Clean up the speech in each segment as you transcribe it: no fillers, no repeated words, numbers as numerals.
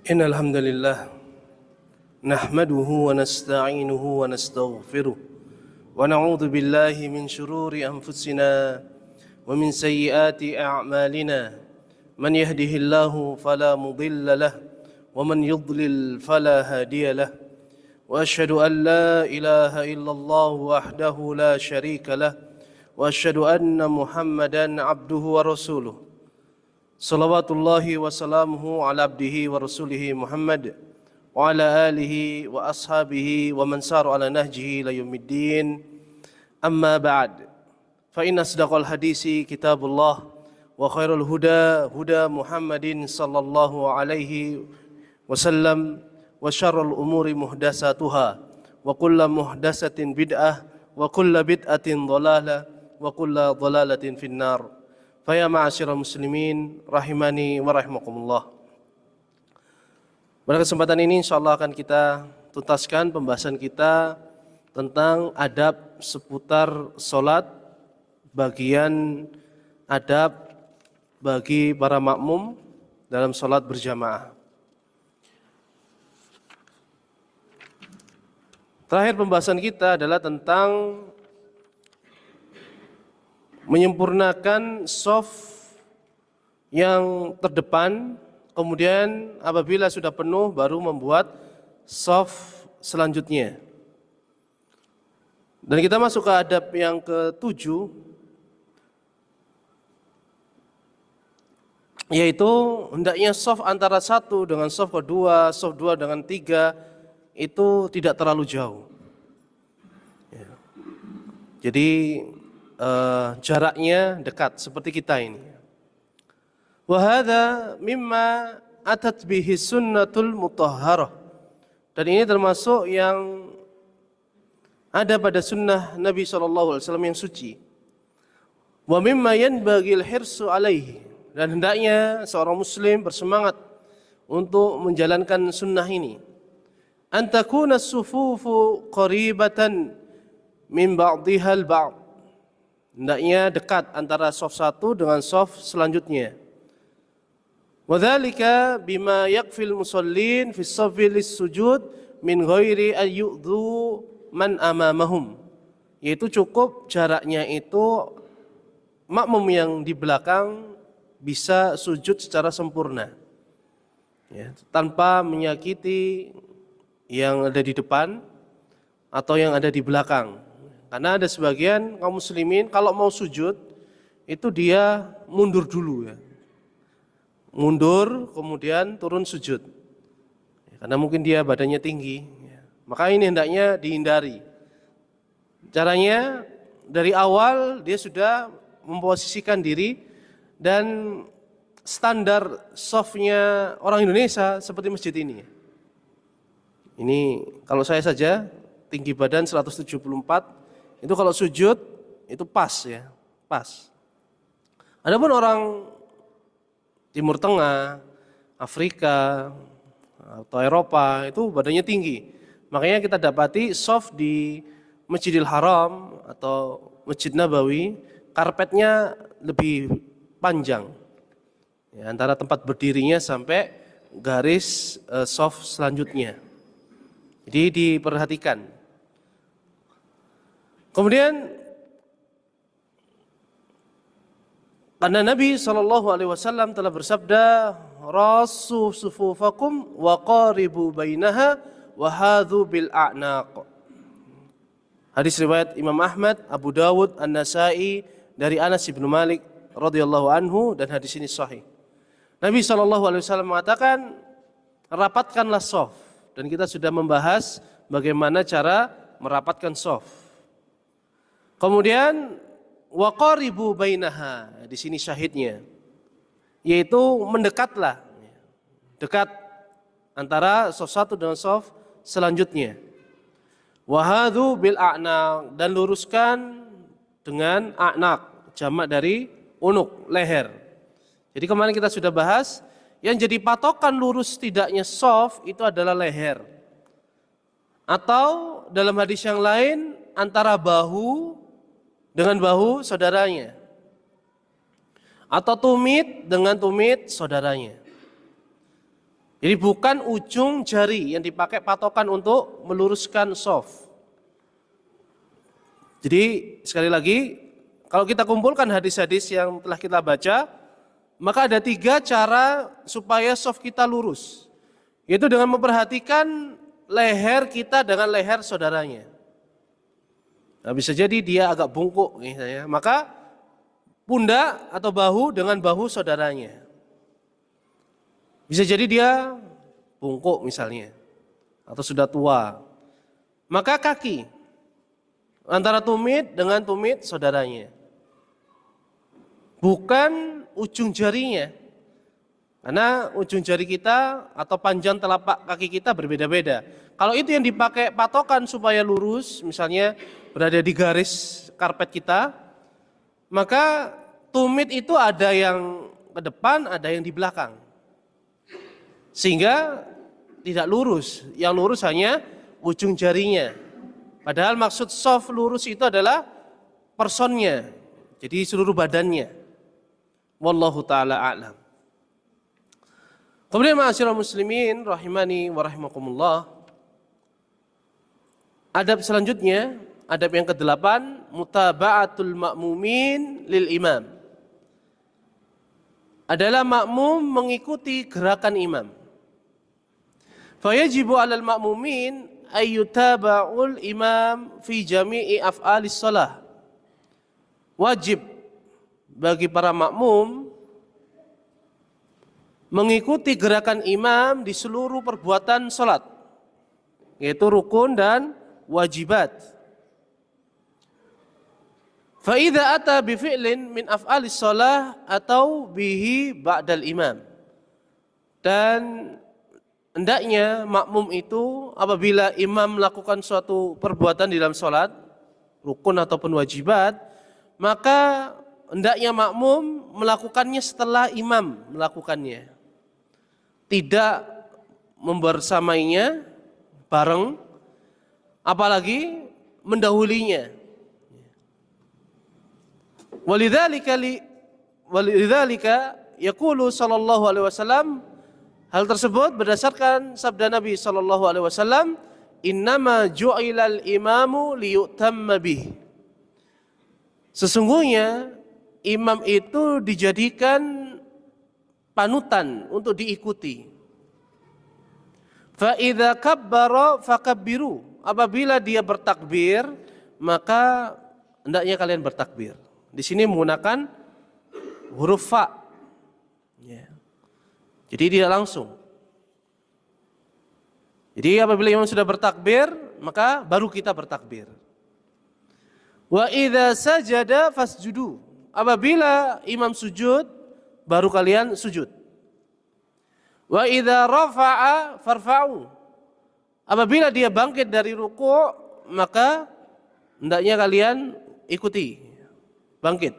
إن الحمد لله نحمده ونستعينه ونستغفره ونعوذ بالله من شرور أنفسنا ومن سيئات أعمالنا من يهده الله فلا مضل له ومن يضلل فلا هادي له وأشهد أن لا إله إلا الله وحده لا شريك له وأشهد أن محمدا عبده ورسوله Salawatullahi wa salamuhu ala abdihi wa rasulihi Muhammad wa ala alihi wa ashabihi wa man saru ala nahjihi la yaumiddin. Amma ba'd. Fa inna asdaqal hadisi kitabullah wa khairul huda huda Muhammadin sallallahu alaihi wasallam wa syarrul umuri muhdasatuha wa kullu muhdasatin bid'ah wa kullu bid'atin dhalalah wa kullu dhalalatin finnar. Faya ma'asyiral muslimin rahimani wa rahimakumullah. Pada kesempatan ini insyaallah akan kita tuntaskan pembahasan kita tentang adab seputar salat, bagian adab bagi para makmum dalam salat berjamaah. Terakhir pembahasan kita adalah tentang menyempurnakan shaf yang terdepan, kemudian apabila sudah penuh baru membuat shaf selanjutnya. Dan kita masuk ke adab yang ke-7, yaitu hendaknya shaf antara satu dengan shaf kedua, shaf dua dengan tiga itu tidak terlalu jauh. Jadi jaraknya dekat seperti kita ini. Wa hadza mimma atat bihi sunnatul mutahharah. Dan ini termasuk yang ada pada sunnah Nabi SAW yang suci. Wa mimma yanbaghil hirsu alaihi. Dan hendaknya seorang muslim bersemangat untuk menjalankan sunnah ini. An takuna as-sufufu qaribatan min ba'dihal ba'd. Hendaknya dekat antara shaf satu dengan shaf selanjutnya. Wadzalika bima yakfil musallin fi shaffi lis-sujud min ghairi ayyudhu man amamahum. Yaitu cukup jaraknya itu makmum yang di belakang bisa sujud secara sempurna. Ya, tanpa menyakiti yang ada di depan atau yang ada di belakang. Karena ada sebagian kaum muslimin kalau mau sujud itu dia mundur dulu ya. Mundur kemudian turun sujud. Karena mungkin dia badannya tinggi. Maka ini hendaknya dihindari. Caranya dari awal dia sudah memposisikan diri dan standar shafnya orang Indonesia seperti masjid ini. Ini kalau saya saja tinggi badan 174. Itu kalau sujud itu pas ya, pas. Adapun orang Timur Tengah, Afrika atau Eropa itu badannya tinggi. Makanya kita dapati shaf di Masjidil Haram atau Masjid Nabawi karpetnya lebih panjang. Ya, antara tempat berdirinya sampai garis shaf selanjutnya. Jadi diperhatikan. Kemudian karena Nabi SAW telah bersabda, "Rasu sufufakum wa qaribu bainaha wa hadhu bil a'naq." Hadis riwayat Imam Ahmad, Abu Dawud, An-Nasai dari Anas bin Malik radhiyallahu anhu dan hadis ini sahih. Nabi SAW mengatakan, "Rapatkanlah shaf." Dan kita sudah membahas bagaimana cara merapatkan shaf. Kemudian waqaribu bainaha, di sini syahidnya, yaitu mendekatlah, dekat antara shaf satu dengan shaf selanjutnya. Wahadu bil a'naq, dan luruskan dengan a'naq, jamak dari unuk, leher. Jadi kemarin kita sudah bahas yang jadi patokan lurus tidaknya shaf itu adalah leher. Atau dalam hadis yang lain antara bahu dengan bahu saudaranya, atau tumit dengan tumit saudaranya. Jadi bukan ujung jari yang dipakai patokan untuk meluruskan shaf. Jadi sekali lagi, kalau kita kumpulkan hadis-hadis yang telah kita baca, maka ada 3 cara supaya shaf kita lurus. Yaitu dengan memperhatikan leher kita dengan leher saudaranya. Nah, bisa jadi dia agak bungkuk misalnya, maka pundak atau bahu dengan bahu saudaranya. Bisa jadi dia bungkuk misalnya, atau sudah tua. Maka kaki, antara tumit dengan tumit saudaranya. Bukan ujung jarinya. Karena ujung jari kita atau panjang telapak kaki kita berbeda-beda. Kalau itu yang dipakai patokan supaya lurus, misalnya berada di garis karpet kita, maka tumit itu ada yang ke depan, ada yang di belakang. Sehingga tidak lurus, yang lurus hanya ujung jarinya. Padahal maksud shaf lurus itu adalah personnya, jadi seluruh badannya. Wallahu ta'ala a'lam. Kemudian ma'asyiral muslimin rahimani wa rahimakumullah. Adab selanjutnya, adab yang ke-8, mutaba'atul ma'mumin lil imam. Adalah makmum mengikuti gerakan imam. Fayajibu 'alal ma'mumin ayyutaba'ul imam fi jami'i af'alis shalah. Wajib bagi para makmum mengikuti gerakan imam di seluruh perbuatan salat, yaitu rukun dan wajibat. Fa idza ata bi fi'lin min af'alis shalah atau bihi ba'dal imam. Dan hendaknya makmum itu apabila imam melakukan suatu perbuatan di dalam salat, rukun ataupun wajibat, maka hendaknya makmum melakukannya setelah imam melakukannya. Tidak membersamainya bareng, apalagi mendahulinya. Walidzalika yaqulu sallallahu alaihi wasallam, hal tersebut berdasarkan sabda Nabi sallallahu alaihi wasallam, innama ju'ilal imamu liyutamma bih. Sesungguhnya imam itu dijadikan panutan untuk diikuti. Fa idza kabbara fakabbiru. Apabila dia bertakbir, maka hendaknya kalian bertakbir. Di sini menggunakan huruf fa. Ya. Jadi tidak langsung. Jadi apabila imam sudah bertakbir, maka baru kita bertakbir. Wa idza sajada fasjudu. Apabila imam sujud, baru kalian sujud. Wa idza rafa'a farfa'u. Apabila dia bangkit dari ruku', maka hendaknya kalian ikuti, bangkit.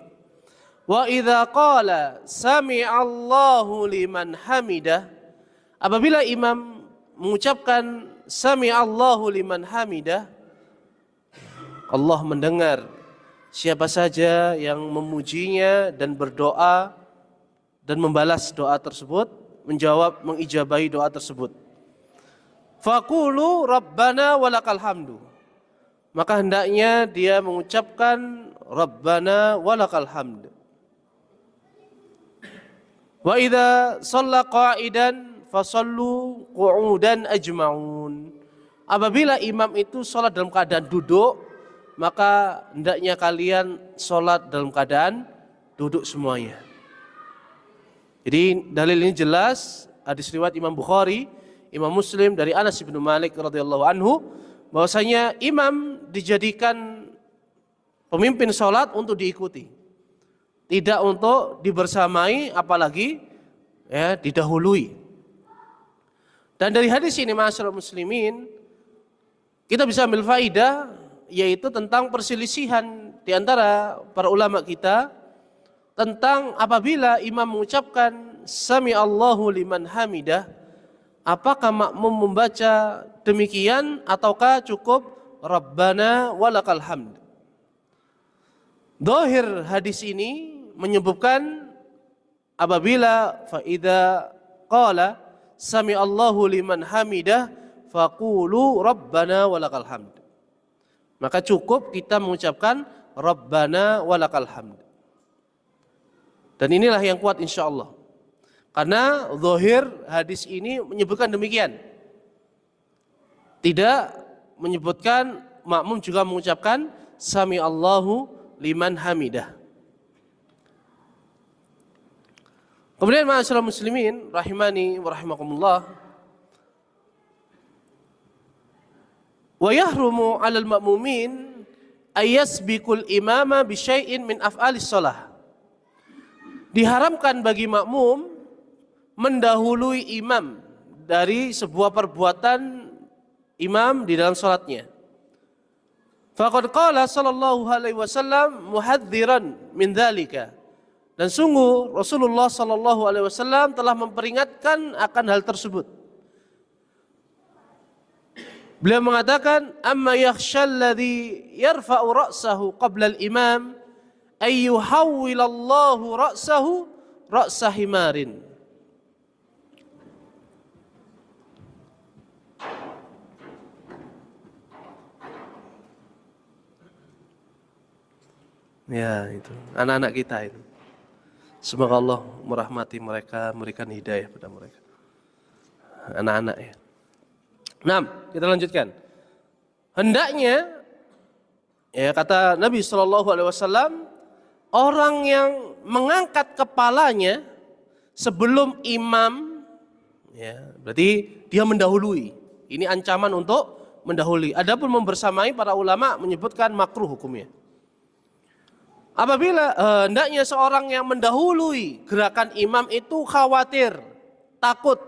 Wa idza qala sami'allahu liman hamidah. Apabila imam mengucapkan sami'allahu liman hamidah, Allah mendengar siapa saja yang memujinya dan berdoa dan membalas doa tersebut, menjawab, mengijabahi doa tersebut. Faqulu rabbana walakal hamdu. Maka hendaknya dia mengucapkan rabbana walakal hamd. Wa idza shalla qa'idan fasallu qu'udan ajma'un. Apabila imam itu salat dalam keadaan duduk, maka hendaknya kalian sholat dalam keadaan duduk semuanya. Jadi dalil ini jelas, hadis riwayat Imam Bukhari, Imam Muslim dari Anas bin Malik radhiyallahu anhu, bahwasanya imam dijadikan pemimpin sholat untuk diikuti, tidak untuk dibersamai, apalagi ya didahului. Dan dari hadis ini ma'asyiral muslimin, kita bisa ambil faidah, yaitu tentang perselisihan di antara para ulama kita tentang apabila imam mengucapkan sami Allahu liman hamidah, apakah makmum membaca demikian ataukah cukup rabbana walakal hamd. Zahir hadis ini menyebutkan apabila fa idza qala sami Allahu liman hamidah faqulu rabbana walakal hamd. Maka cukup kita mengucapkan rabbana walakal hamd. Dan inilah yang kuat insyaallah. Karena zahir hadis ini menyebutkan demikian. Tidak menyebutkan makmum juga mengucapkan sami Allahu liman hamidah. Kemudian ma'asyiral muslimin rahimani wa rahimakumullah, wa yahrumu 'alal ma'mumin ayasbiqul imama bi syai'in min af'alis shalah. Diharamkan bagi makmum mendahului imam dari sebuah perbuatan imam di dalam salatnya. Faqad qala sallallahu alaihi wasallam muhadziran min dzalika. Dan sungguh Rasulullah sallallahu alaihi wasallam telah memperingatkan akan hal tersebut. Beliau mengatakan, amma yakhshal ladzi yarfa'u ra'sahu qabla al-imam ay yuhawwilallahu ra'sahu ra'sa himarin. Ya, itu anak-anak kita itu. Semoga Allah merahmati mereka, memberikan hidayah pada mereka. Anak-anak ya. Nah, kita lanjutkan. Hendaknya, ya kata Nabi SAW, orang yang mengangkat kepalanya sebelum imam, ya berarti dia mendahului. Ini ancaman untuk mendahului. Adapun membersamai, para ulama menyebutkan makruh hukumnya. Apabila hendaknya seorang yang mendahului gerakan imam itu khawatir, takut.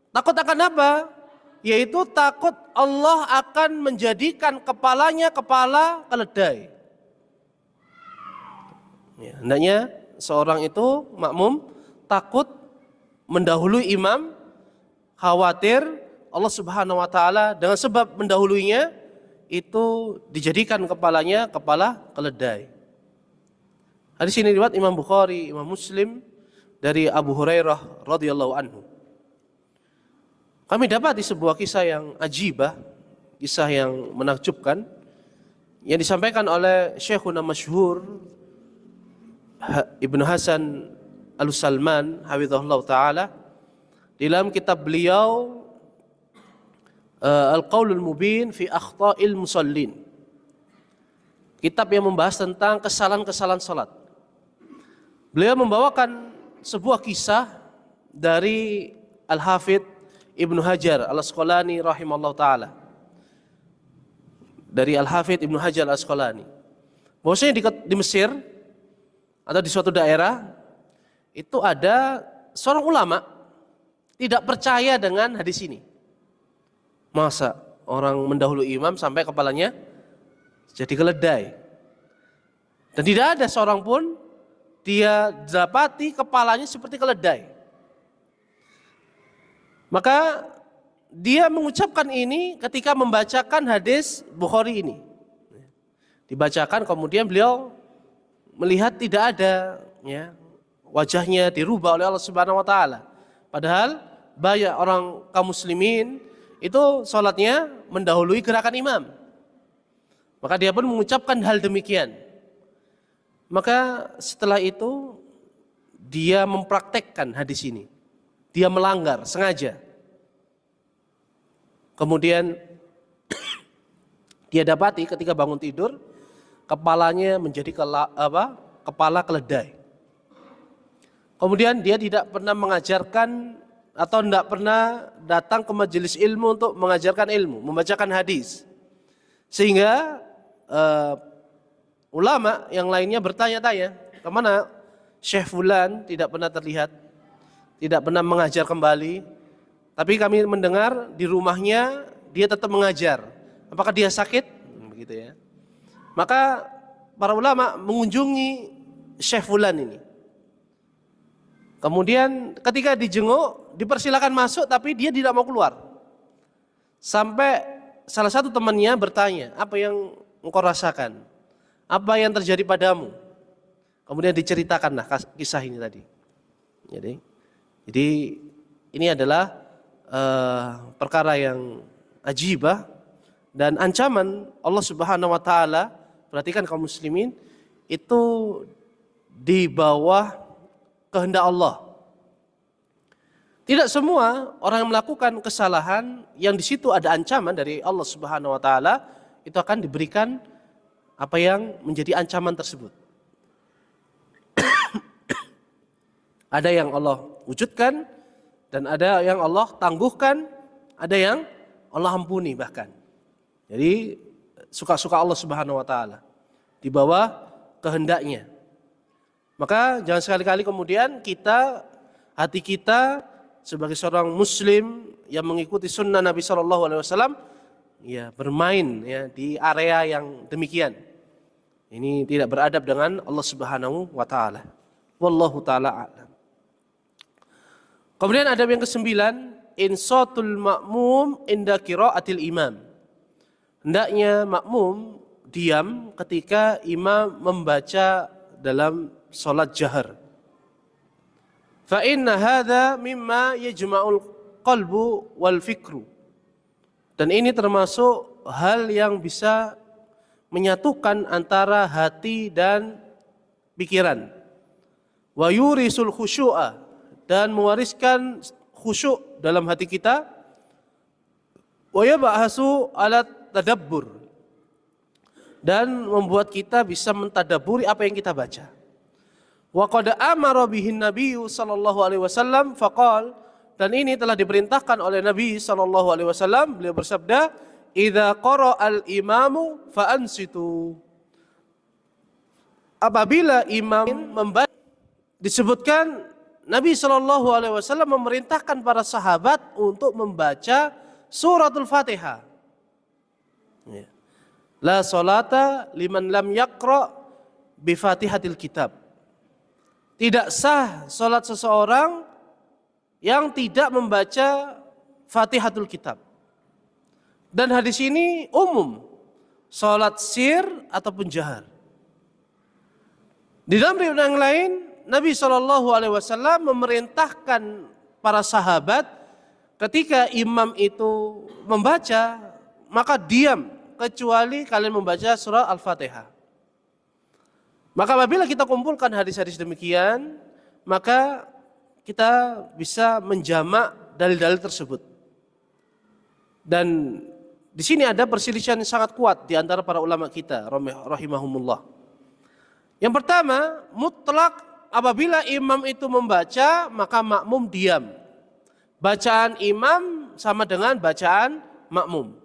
Takut akan apa? Yaitu takut Allah akan menjadikan kepalanya kepala keledai. Ya, hendaknya seorang itu makmum takut mendahului imam, khawatir Allah Subhanahu wa taala dengan sebab mendahuluinya itu dijadikan kepalanya kepala keledai. Hadis ini riwayat Imam Bukhari, Imam Muslim dari Abu Hurairah radhiyallahu anhu. Kami dapat di sebuah kisah yang ajibah, kisah yang menakjubkan yang disampaikan oleh Syekhuna masyhur Ibnu Hasan Al-Salman hafizahullah taala dalam kitab beliau Al-Qaulul Mubin fi Akhta'il Musallin. Kitab yang membahas tentang kesalahan-kesalahan salat. Beliau membawakan sebuah kisah dari Al-Hafidh Ibnu Hajar Al-Asqalani rahimahullah ta'ala. Dari Al-Hafidh Ibnu Hajar Al-Asqalani. Bahwasanya di Mesir atau di suatu daerah itu ada seorang ulama tidak percaya dengan hadis ini. Masa orang mendahului imam sampai kepalanya jadi keledai. Dan tidak ada seorang pun dia dapati kepalanya seperti keledai. Maka dia mengucapkan ini ketika membacakan hadis Bukhari ini. Dibacakan, kemudian beliau melihat tidak ada, ya, wajahnya dirubah oleh Allah Subhanahu wa taala. Padahal banyak orang kaum muslimin itu salatnya mendahului gerakan imam. Maka dia pun mengucapkan hal demikian. Maka setelah itu dia mempraktekkan hadis ini. Dia melanggar sengaja. Kemudian dia dapati ketika bangun tidur kepalanya menjadi kepala keledai. Kemudian dia tidak pernah mengajarkan atau tidak pernah datang ke majelis ilmu untuk mengajarkan ilmu, membacakan hadis. Sehingga ulama yang lainnya bertanya-tanya, kemana Syekh Fulan tidak pernah terlihat, tidak pernah mengajar kembali. Tapi kami mendengar di rumahnya dia tetap mengajar. Apakah dia sakit? Begitu ya. Maka para ulama mengunjungi Syekh Fulan ini. Kemudian ketika dijenguk, dipersilakan masuk tapi dia tidak mau keluar. Sampai salah satu temannya bertanya, apa yang engkau rasakan? Apa yang terjadi padamu? Kemudian diceritakanlah kisah ini tadi. Jadi ini adalah perkara yang ajibah dan ancaman Allah Subhanahu wa taala. Perhatikan kaum muslimin, itu di bawah kehendak Allah. Tidak semua orang yang melakukan kesalahan yang di situ ada ancaman dari Allah Subhanahu wa taala itu akan diberikan apa yang menjadi ancaman tersebut. Ada yang Allah wujudkan dan ada yang Allah tangguhkan, ada yang Allah ampuni bahkan. Jadi suka-suka Allah Subhanahu wa taala di bawah kehendaknya. Maka jangan sekali-kali kemudian hati kita sebagai seorang muslim yang mengikuti sunnah Nabi Shallallahu Alaihi Wasallam ya bermain ya di area yang demikian. Ini tidak beradab dengan Allah Subhanahu wa taala. Wallahu taala a'lam. Kemudian adab yang ke-9, insatul ma'mum inda qiraatil imam. Hendaknya makmum diam ketika imam membaca dalam salat jahar. Fa inna hadza mimma yajma'ul qalbu wal fikru. Dan ini termasuk hal yang bisa menyatukan antara hati dan pikiran. Wa yurisul khusyu'a, dan mewariskan khusyuk dalam hati kita. Wa yab'asu ala tadabbur, dan membuat kita bisa mentadaburi apa yang kita baca. Wa qad amara bihin nabiyyu sallallahu alaihi wasallam faqal, dan ini telah diperintahkan oleh Nabi sallallahu alaihi wasallam. Beliau bersabda, idza qara'al imamu fa ansitu. Apabila imam membaca, disebutkan Nabi Shallallahu Alaihi Wasallam memerintahkan para sahabat untuk membaca suratul Fatihah. La salata liman lam yaqra bi Fatihatil kitab. Tidak sah salat seseorang yang tidak membaca Fatihatul kitab. Dan hadis ini umum, salat sir ataupun jahar. Di dalam riwayat yang lain, Nabi Shallallahu Alaihi Wasallam memerintahkan para sahabat ketika imam itu membaca, maka diam kecuali kalian membaca surah Al-Fatihah. Maka apabila kita kumpulkan hadis-hadis demikian, maka kita bisa menjamak dalil-dalil tersebut. Dan di sini ada perselisihan yang sangat kuat di antara para ulama kita, rahimahumullah. Yang pertama, mutlak apabila imam itu membaca, maka makmum diam. Bacaan imam sama dengan bacaan makmum.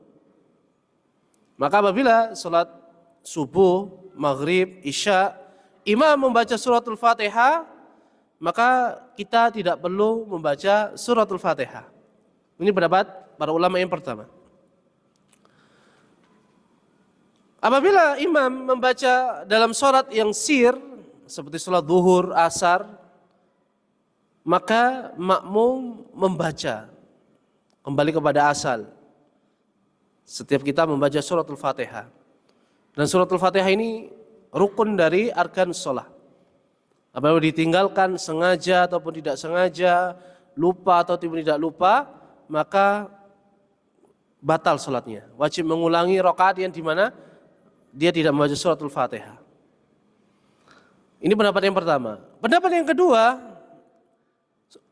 Maka apabila salat subuh, maghrib, isya, imam membaca suratul Fatihah, maka kita tidak perlu membaca suratul Fatihah. Ini pendapat para ulama yang pertama. Apabila imam membaca dalam salat yang sir, seperti salat zuhur, asar, maka makmum membaca kembali kepada asal. Setiap kita membaca suratul Fatihah. Dan suratul Fatihah ini rukun dari arkan shalah. Apabila ditinggalkan sengaja ataupun tidak sengaja, lupa atau tidak lupa, maka batal salatnya. Wajib mengulangi rakaat yang dimana dia tidak membaca suratul Fatihah. Ini pendapat yang pertama. Pendapat yang kedua,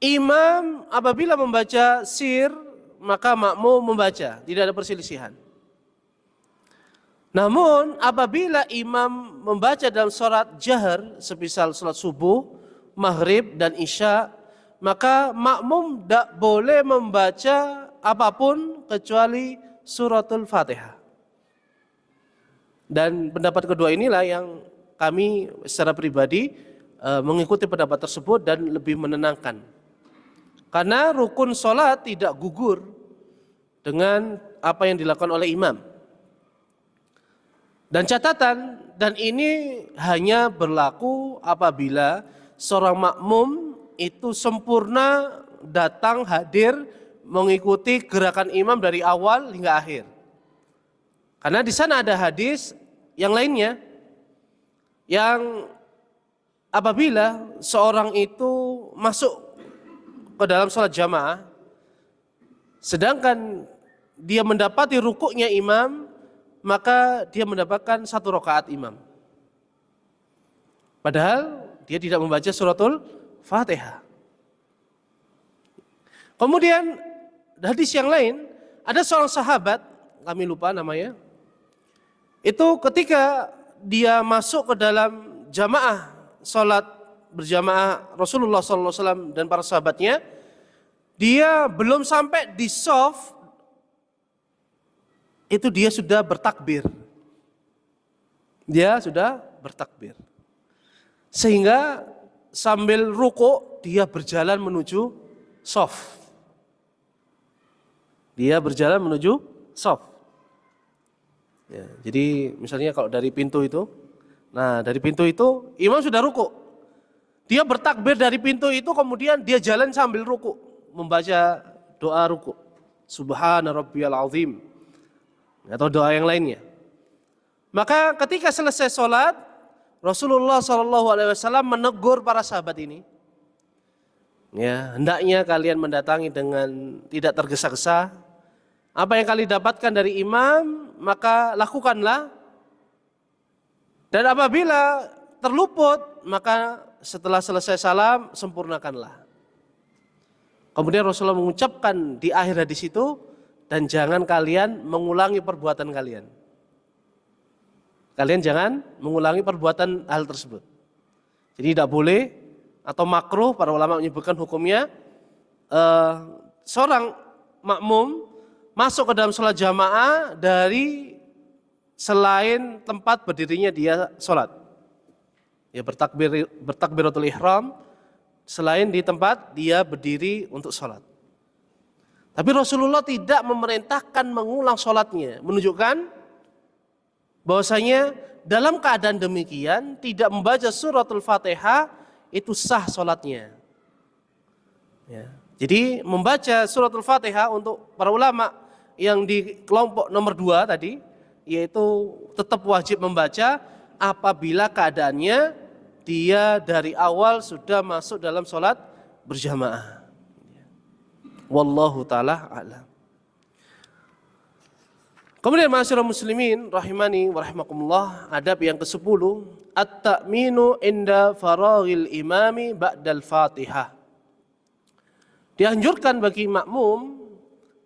imam apabila membaca sir, maka makmum membaca, tidak ada perselisihan. Namun apabila imam membaca dalam salat jahar, semisal salat subuh, maghrib dan isya, maka makmum tidak boleh membaca apapun kecuali suratul Fatihah. Dan pendapat kedua inilah yang kami secara pribadi mengikuti pendapat tersebut dan lebih menenangkan. Karena rukun sholat tidak gugur dengan apa yang dilakukan oleh imam. Dan catatan, dan ini hanya berlaku apabila seorang makmum itu sempurna datang hadir mengikuti gerakan imam dari awal hingga akhir. Karena di sana ada hadis yang lainnya yang apabila seorang itu masuk ke dalam sholat jamaah, sedangkan dia mendapati rukuknya imam, maka dia mendapatkan 1 rakaat imam. Padahal dia tidak membaca suratul Fatihah. Kemudian hadis yang lain, ada seorang sahabat, kami lupa namanya, itu ketika dia masuk ke dalam jamaah sholat berjamaah Rasulullah SAW dan para sahabatnya, dia belum sampai di shaf, itu dia sudah bertakbir. Dia sudah bertakbir. Sehingga sambil ruku dia berjalan menuju shaf. Dia berjalan menuju shaf. Ya, jadi misalnya kalau dari pintu itu, nah dari pintu itu imam sudah ruku. Dia bertakbir dari pintu itu, kemudian dia jalan sambil ruku, membaca doa ruku. Subhana rabbiyal azim. Atau doa yang lainnya. Maka ketika selesai sholat, Rasulullah SAW menegur para sahabat ini. Ya, hendaknya kalian mendatangi dengan tidak tergesa-gesa. Apa yang kalian dapatkan dari imam, maka lakukanlah. Dan apabila terluput, maka setelah selesai salam, sempurnakanlah. Kemudian Rasulullah mengucapkan di akhir hadis itu, dan jangan kalian mengulangi perbuatan kalian. Kalian jangan mengulangi perbuatan hal tersebut. Jadi tidak boleh atau makruh, para ulama menyebutkan hukumnya, seorang makmum masuk ke dalam sholat jamaah dari selain tempat berdirinya dia sholat. Ya, bertakbiratul ihram selain di tempat dia berdiri untuk sholat. Tapi Rasulullah tidak memerintahkan mengulang sholatnya, menunjukkan bahwasanya dalam keadaan demikian tidak membaca suratul Fatihah itu sah sholatnya. Ya. Jadi membaca suratul Fatihah untuk para ulama yang di kelompok nomor 2 tadi, yaitu tetap wajib membaca apabila keadaannya dia dari awal sudah masuk dalam sholat berjamaah. Wallahu ta'ala a'lam. Kemudian ma'asyiral muslimin rahimani wa rahimakumullah, adab yang ke-10, at-ta'minu inda faraghil imami ba'dal Fatihah. Dianjurkan bagi makmum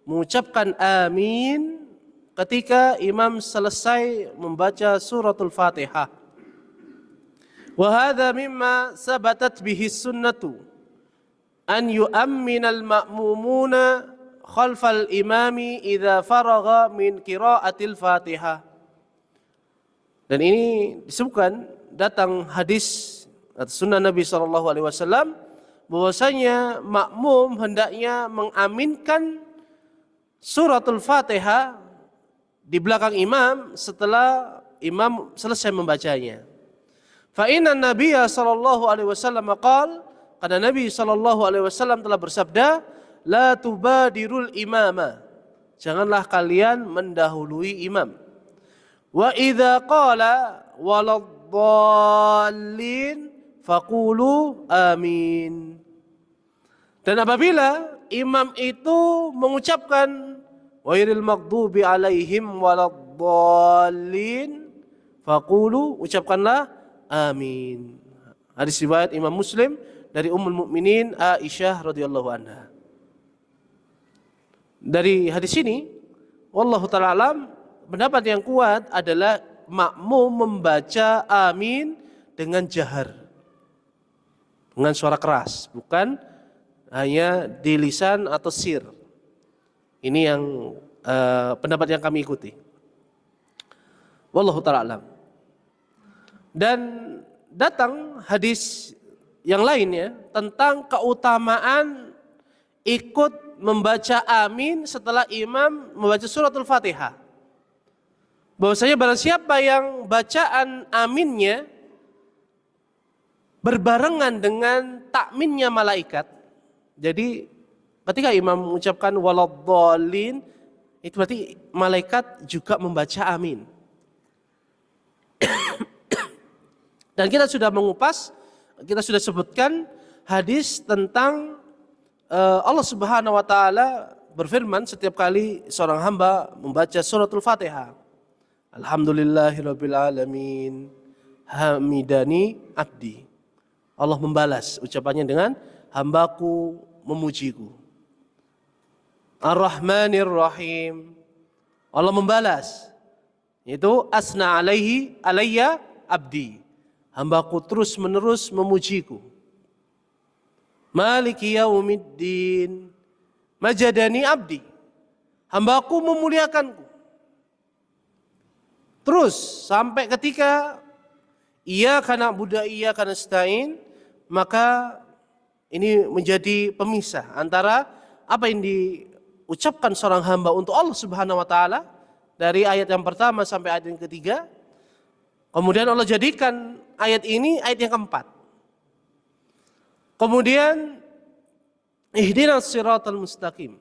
mengucapkan amin ketika imam selesai membaca suratul Fatihah. Wa hadza mimma sabatat bihi sunnatu an yu'amminal ma'mumuna khalfal imami idza faragha min qiraatil Fatihah. Dan ini disebutkan datang hadis atau sunnah Nabi SAW bahwasanya makmum hendaknya mengaminkan suratul Fatihah di belakang imam setelah imam selesai membacanya. Fa inna Nabiyya sallallahu alaihi wasallam qala, karena Nabi SAW telah bersabda, la tubadirul imama, janganlah kalian mendahului imam. Wa idza qala waladdallin faqulu amin. Dan apabila imam itu mengucapkan ghairil maghdubi alaihim waladdallin faqulu, ucapkanlah amin. Hadis riwayat Imam Muslim dari Ummul Mukminin Aisyah radhiyallahu anha. Dari hadis ini, wallahu ta'ala alam, pendapat yang kuat adalah makmum membaca amin dengan jahar, dengan suara keras, bukan hanya di lisan atau sir. Ini yang pendapat yang kami ikuti. Wallahu ta'ala alam. Dan datang hadis yang lainnya tentang keutamaan ikut membaca amin setelah imam membaca suratul Fatihah. Bahwasanya barang siapa yang bacaan aminnya berbarengan dengan takminnya malaikat. Jadi ketika imam mengucapkan waladdallin, itu berarti malaikat juga membaca amin. Dan kita sudah mengupas, kita sudah sebutkan hadis tentang Allah Subhanahu wa taala berfirman setiap kali seorang hamba membaca suratul Fatihah. Alhamdulillahirabbil alamin. Hamidani abdi. Allah membalas ucapannya dengan hambaku memujiku. Ar-Rahmanir Rahim. Allah membalas. Itu asna alayya abdi. Hambaku terus menerus memujiku. Maliki yaumiddin. Majadani abdi. Hambaku memuliakanku. Terus sampai ketika iyyaka na'budu wa iyyaka nasta'in, maka ini menjadi pemisah antara apa yang diucapkan seorang hamba untuk Allah Subhanahu wa taala dari ayat yang pertama sampai ayat yang ketiga. Kemudian Allah jadikan ayat ini ayat yang keempat. Kemudian ihdinas siratal mustaqim.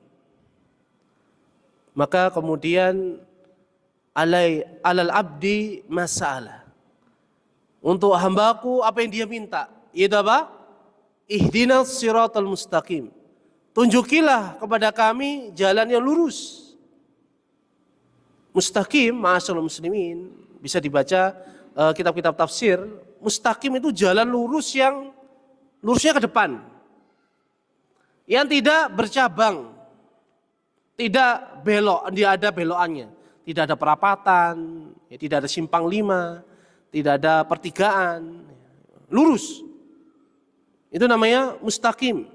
Maka kemudian alal abdi masalah. Untuk hambaku apa yang dia minta, yaitu apa? Ihdinas siratal mustaqim. Tunjukilah kepada kami jalan yang lurus. Mustaqim, ma'asyiral muslimin, bisa dibaca kitab-kitab tafsir. Mustaqim itu jalan lurus yang lurusnya ke depan. Yang tidak bercabang. Tidak belok, dia ada belokannya. Tidak ada perapatan, tidak ada simpang lima, tidak ada pertigaan, lurus. Itu namanya mustaqim.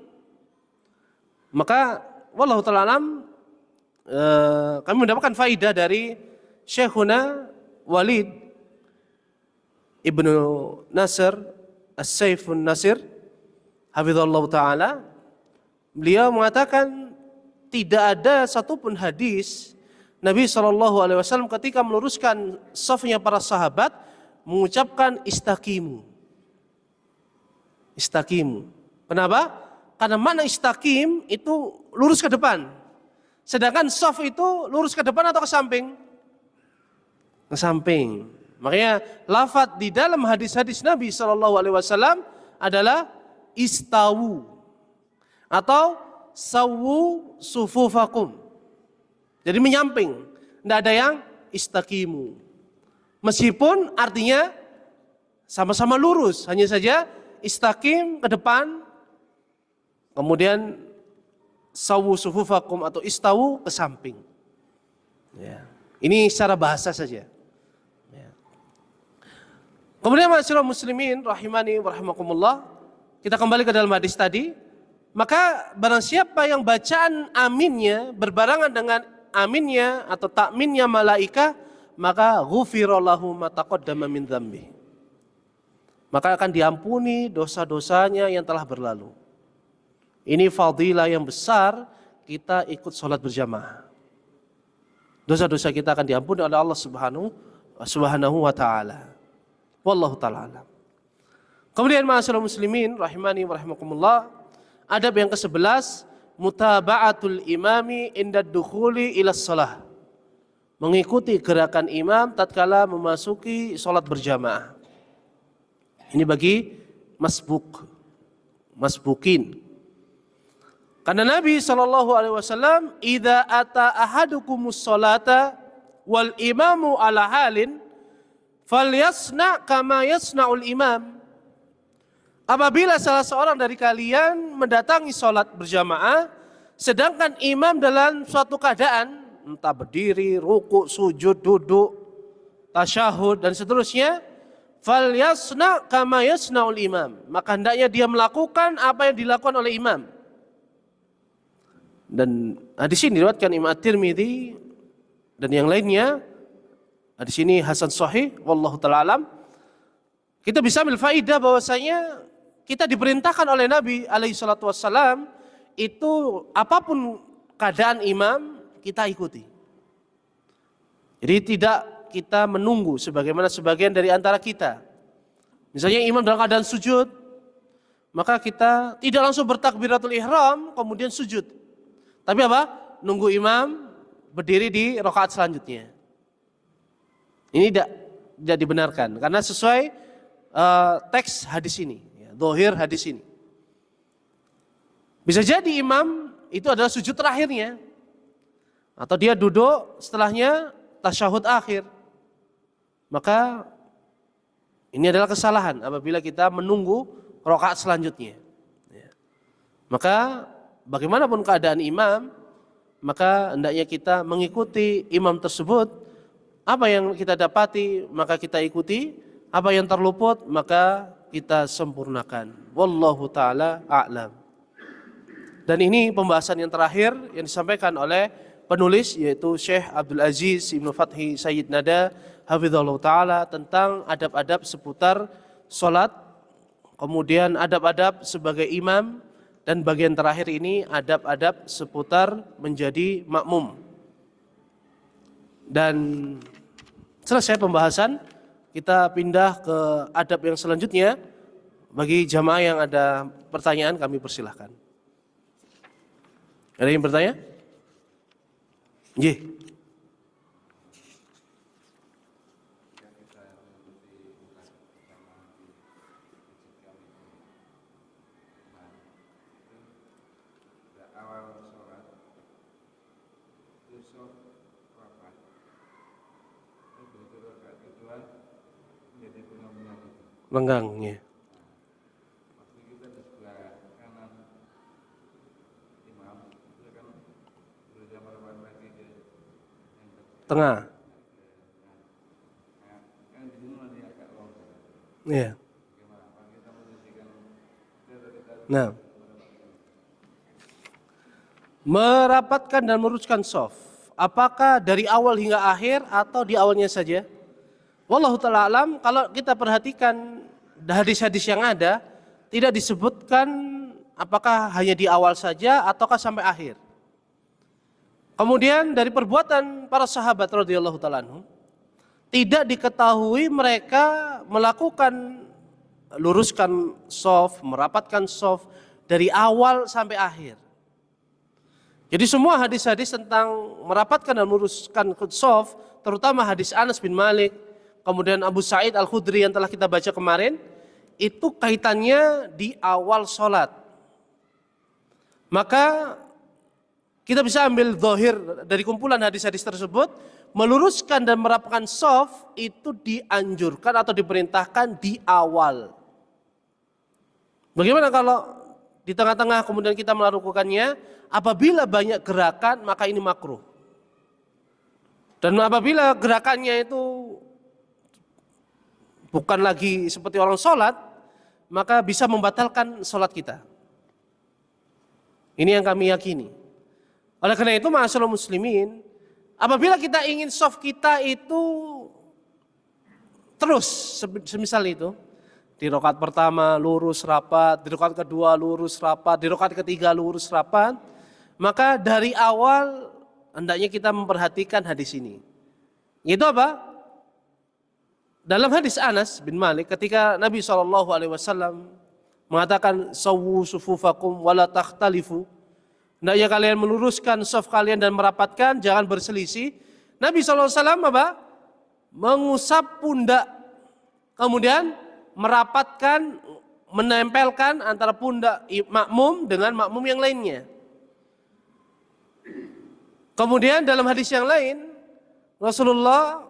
Maka wallahu ta'ala alam, kami mendapatkan faidah dari Syekhuna Walid Ibnu Nasr As-Saifun Nasir hafizallahu ta'ala. Beliau mengatakan tidak ada satupun hadis Nabi SAW ketika meluruskan safnya para sahabat mengucapkan istaqimu. Istaqimu. Kenapa? Karena makna istaqim itu lurus ke depan. Sedangkan saf itu lurus ke depan atau ke samping? Ke samping. Makanya lafadz di dalam hadis-hadis Nabi SAW adalah istawu atau sawu sufufakum. Jadi menyamping, tidak ada yang istaqimu. Meskipun artinya sama-sama lurus, hanya saja istaqim ke depan, kemudian sawu sufufakum atau istawu ke samping. Ya. Ini secara bahasa saja. Ya. Kemudian ma'asyiral muslimin rahimani wa rahimakumullah, kita kembali ke dalam hadis tadi. Maka barang siapa yang bacaan aminnya berbarengan dengan aminnya atau takminnya malaika, maka ghufira lahu ma taqaddama min dzambi. Maka akan diampuni dosa-dosanya yang telah berlalu. Ini fadilah yang besar kita ikut sholat berjamaah. Dosa-dosa kita akan diampuni oleh Allah Subhanahu wa taala. Wallahu taala alam. Kemudian ma'asyiral muslimin rahimani wa rahimakumullah, adab yang ke-11, mutaba'atul imami inda dukhuli ila shalah. Mengikuti gerakan imam tatkala memasuki salat berjamaah. Ini bagi masbukin. Karena Nabi SAW, idza ata ahadukumus salata wal imamu ala halin falyasna kama yasna'ul imam. Apabila salah seorang dari kalian mendatangi sholat berjamaah, sedangkan imam dalam suatu keadaan, entah berdiri, ruku, sujud, duduk, tasyahud, dan seterusnya, falyasna kama yasnaul imam. Maka hendaknya dia melakukan apa yang dilakukan oleh imam. Dan hadis ini diriwayatkan Imam At-Tirmidzi dan yang lainnya. Hadis ini hasan sahih, wallahu ta'ala alam. Kita bisa ambil faidah bahwasanya kita diperintahkan oleh Nabi alaihi salatu wassalam itu apapun keadaan imam kita ikuti. Jadi tidak kita menunggu sebagaimana sebagian dari antara kita. Misalnya imam dalam keadaan sujud, maka kita tidak langsung bertakbiratul ihram kemudian sujud. Tapi apa? Nunggu imam berdiri di rakaat selanjutnya. Ini tidak dibenarkan karena sesuai teks hadis ini. Zahir hadis ini. Bisa jadi imam itu adalah sujud terakhirnya, atau dia duduk setelahnya tasyahud akhir. Maka ini adalah kesalahan apabila kita menunggu rakaat selanjutnya. Maka bagaimanapun keadaan imam, maka hendaknya kita mengikuti imam tersebut. Apa yang kita dapati maka kita ikuti, apa yang terluput maka kita sempurnakan. Wallahu ta'ala a'lam. Dan ini pembahasan yang terakhir yang disampaikan oleh penulis, yaitu Syekh Abdul Aziz Ibnu Fathi Sayyid Nada hafizallahu ta'ala, tentang adab-adab seputar sholat, kemudian adab-adab sebagai imam, dan bagian terakhir ini adab-adab seputar menjadi makmum. Dan selesai pembahasan, kita pindah ke adab yang selanjutnya. Bagi jamaah yang ada pertanyaan kami persilahkan. Ada yang bertanya? Nggih. Lenggangnya. Tengah. Iya. Nah, merapatkan dan meluruskan shaf, apakah dari awal hingga akhir atau di awalnya saja? Wallahu ta'ala alam. Kalau kita perhatikan hadis-hadis yang ada, tidak disebutkan apakah hanya di awal saja ataukah sampai akhir. Kemudian dari perbuatan para sahabat radhiyallahu ta'ala anhum, tidak diketahui mereka melakukan luruskan shaf, merapatkan shaf dari awal sampai akhir. Jadi semua hadis-hadis tentang merapatkan dan meluruskan shaf, terutama hadis Anas bin Malik, kemudian Abu Sa'id Al-Khudri yang telah kita baca kemarin, itu kaitannya di awal sholat. Maka kita bisa ambil zahir dari kumpulan hadis-hadis tersebut, meluruskan dan merapatkan shaf itu dianjurkan atau diperintahkan di awal. Bagaimana kalau di tengah-tengah kemudian kita melakukannya? Apabila banyak gerakan maka ini makruh. Dan apabila gerakannya itu bukan lagi seperti orang sholat, maka bisa membatalkan sholat kita. Ini yang kami yakini. Oleh karena itu, ma'asyiral muslimin, apabila kita ingin shaf kita itu terus, semisal itu, di rakaat pertama lurus rapat, di rakaat kedua lurus rapat, di rakaat ketiga lurus rapat, maka dari awal hendaknya kita memperhatikan hadis ini. Itu apa? Dalam hadis Anas bin Malik, ketika Nabi SAW mengatakan sawwu sufufakum wala takhtalifu, hendaknya kalian meluruskan shaf kalian dan merapatkan, jangan berselisih. Nabi SAW apa? Mengusap pundak, kemudian merapatkan, menempelkan antara pundak makmum dengan makmum yang lainnya. Kemudian dalam hadis yang lain, Rasulullah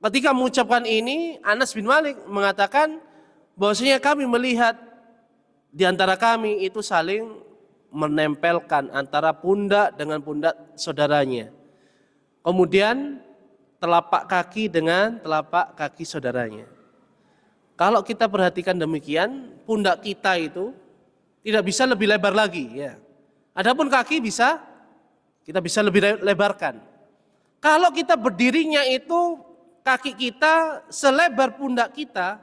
ketika mengucapkan ini, Anas bin Malik mengatakan bahwasanya kami melihat di antara kami itu saling menempelkan antara pundak dengan pundak saudaranya. Kemudian telapak kaki dengan telapak kaki saudaranya. Kalau kita perhatikan demikian, pundak kita itu tidak bisa lebih lebar lagi, ya. Adapun kaki bisa, kita bisa lebih lebarkan. Kalau kita berdirinya itu kaki kita selebar pundak kita,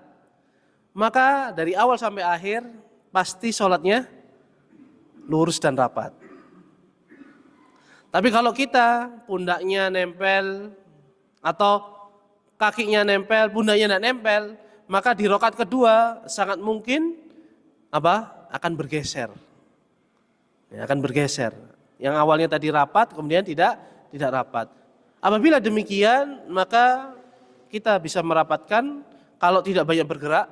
maka dari awal sampai akhir pasti sholatnya lurus dan rapat. Tapi kalau kita pundaknya nempel atau kakinya nempel, pundaknya tidak nempel, maka di rakaat kedua sangat mungkin akan bergeser. Ya, akan bergeser. Yang awalnya tadi rapat kemudian tidak rapat. Apabila demikian, maka kita bisa merapatkan kalau tidak banyak bergerak.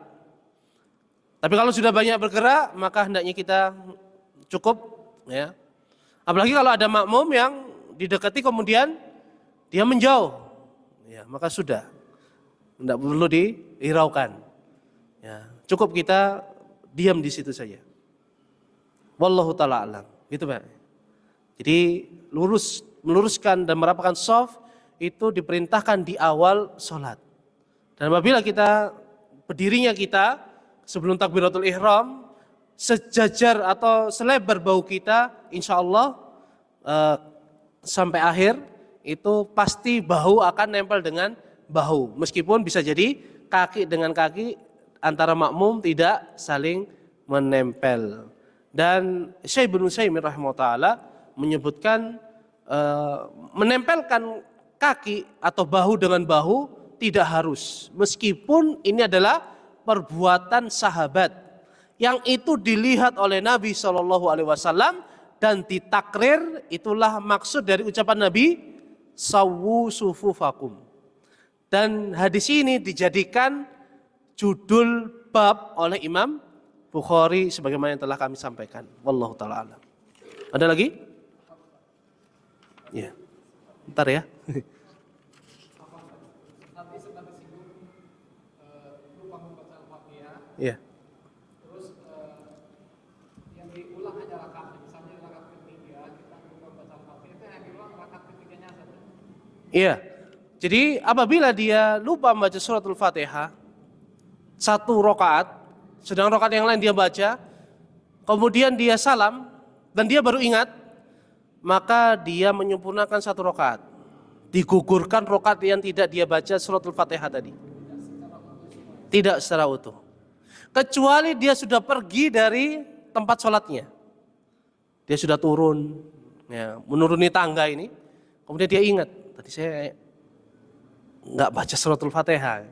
Tapi kalau sudah banyak bergerak, maka hendaknya kita cukup ya. Apalagi kalau ada makmum yang didekati kemudian dia menjauh, ya, maka sudah, tidak perlu dihiraukan. Ya, cukup kita diam di situ saja. Wallahu ta'ala alam. Gitu Pak. Jadi meluruskan dan merapatkan shaf itu diperintahkan di awal sholat. Dan apabila berdirinya kita sebelum takbiratul ihram sejajar atau selebar bahu kita, insya Allah sampai akhir itu pasti bahu akan nempel dengan bahu. Meskipun bisa jadi kaki dengan kaki antara makmum tidak saling menempel. Dan Syekh Ibnu Utsaimin rahimahullah ta'ala menyebutkan menempelkan kaki atau bahu dengan bahu tidak harus. Meskipun ini adalah perbuatan sahabat yang itu dilihat oleh Nabi SAW dan ditakrir, itulah maksud dari ucapan Nabi sawwu sufufakum. Dan hadis ini dijadikan judul bab oleh Imam Bukhari sebagaimana yang telah kami sampaikan. Wallahu ta'ala alam. Ada lagi? Ya. Bentar ya. Nanti sempat disinggung lupa membaca Al-Fatihah. Iya. Terus yang diulang aja rakaatnya. Misalnya rakaat ketiga kita lupa membaca Al-Fatihah, itu yang diulang rakaat ketiganya saja. Iya. Jadi apabila dia lupa membaca suratul Fatihah satu rakaat, sedang rakaat yang lain dia baca, kemudian dia salam dan dia baru ingat, maka dia menyempurnakan satu rakaat. Digugurkan rakaat yang tidak dia baca suratul Fatihah tadi. Tidak secara utuh. Kecuali dia sudah pergi dari tempat sholatnya. Dia sudah turun, ya, menuruni tangga ini. Kemudian dia ingat, tadi saya nggak baca suratul Fatihah.